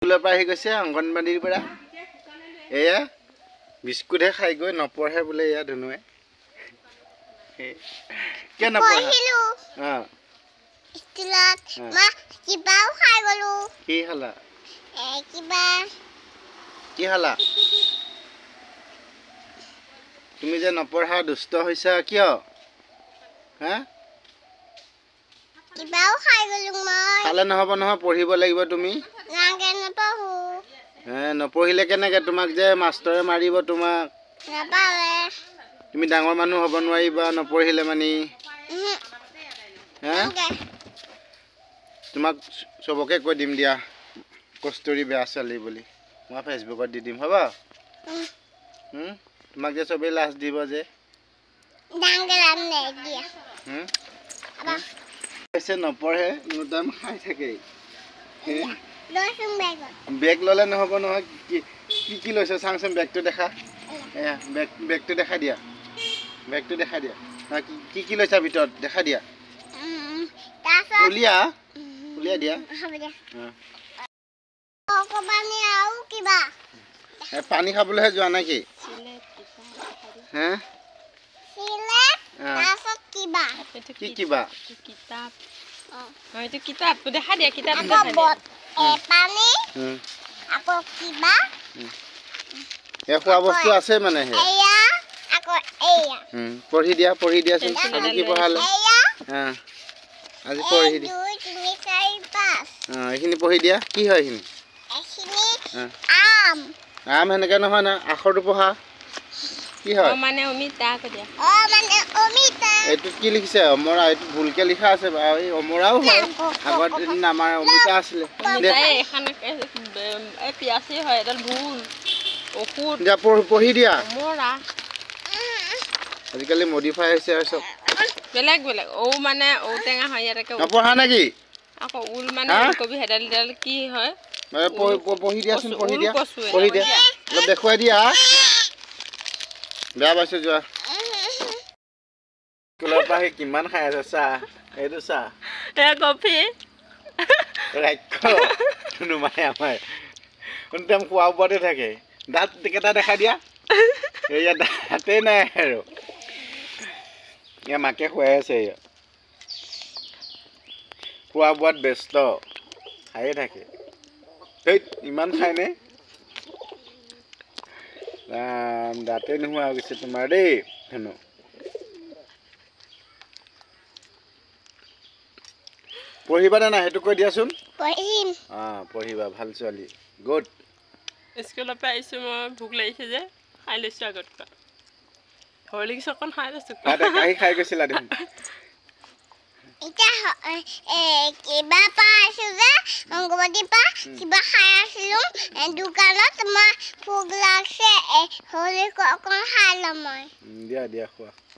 স্কুলৰ পৰা আহি গৈছে অংগনবাড়ীৰ পৰা এয়া বিস্কুট হে খাই গৈ নপঢ়ে বোলে এয়া ধনুৱে কে নপঢ়া স্কুলত মা কিবাও খাই গলো কি হলা কি হলা তুমি যে নপঢ়া দুষ্ট হৈছা কিয় হা কিবাও খাই গলো মই খালে নহব নহয় পঢ়িব লাগিব তুমি নাগে নপঢ়ো নপঢ়িলে কেনেকে তোমাক যে মাষ্টৰে মাৰিব তোমাক নাপালে তুমি ডাঙৰ মানুহ হ'ব নোৱাৰিবা নপঢ়িলে মানে তোমাক সবকে কৈ দিম দিয়া কষ্টৰি বেয়া চালি বুলি মই ফেসবুকত দি দিম হ'ব তোমাক যে সবে লাষ্ট দিব যে ডাঙলাম নে দিয়া এসে নপঢ়ে নুদাম খাই থাকে বেগ ললে নহব নহয় কি লৈছে চাংচম বেগটো দেখা এয়া বেগটো দেখা দিয়া কি লৈছা ভিতৰত দেখা দিয়া উলিয়া দিয়া পানী খাবলৈ যোৱা নাই কি কিবা কিতাপ দেখা দিয়া কিতাপ খোৱা বস্তু আছে মানে পঢ়ি দিয়াচোন আজি কি পঢ়ালে আজি পঢ়ি দিয়া এইখিনি পঢ়ি দিয়া কি হয় এইখিনি আম সেনেকে নহয় না আখৰটো পঢ়া কি হয় মানে অমিতা এইটোত কি লিখিছে অমৰা এইটো ভুলকে লিখা আছে এই অমৰাও হয় আগত দিন আমাৰ অমিতা আছিলে পিয়াচি হয় এডাল ভুল ঔষধ যা পঢ়ি দিয়া অমৰা আজিকালি মডিফাই হৈছে আৰু চব বেলেগ মানে ঔটেঙা হয় ইয়াতে নপঢ়া নেকি আকৌ উল মানে কবি হেডাল কি হয় পঢ়ি দিয়াচোন পঢ়ি দিয়া অলপ দেখুৱাই দিয়া বেয়া পাইছো যোৱা স্কুলৰ পৰা আহি কিমান খাই আছে চাহ এইটো চাহ কফি নুমাই আমাৰ কোনটাইম খোৱা ওপৰতে থাকে দাঁত কেইটা দেখা দিয়া এয়া দাঁতেই নাই আৰু ইয়াৰ মাকে খুৱাই আছে খোৱা বোৱাত ব্যস্ত খায়ে থাকে ইমান খায়নে দাঁতে নোহোৱা হৈ গৈছে তোমাৰ দেই ধনু পঢ়িবা নে নাই সেইটো কৈ দিয়াচোন পঢ়িবা ভাল ছোৱালী গুড স্কুলৰ পৰা আহিছোঁ মই ভোক লাগিছে যে খাই লৈছোঁ আগত হৰলিক্স অকণ খাই লৈছোঁ খাই গৈছিলা দেখোন কিবা পাইছো যে অংগনবাড়ীৰ পৰা কিবা খাই আছিলো দোকানত তোমাৰ ভোক লাগছে হৰলিক্স অকণ খাই ল'ম মই দিয়া খোৱা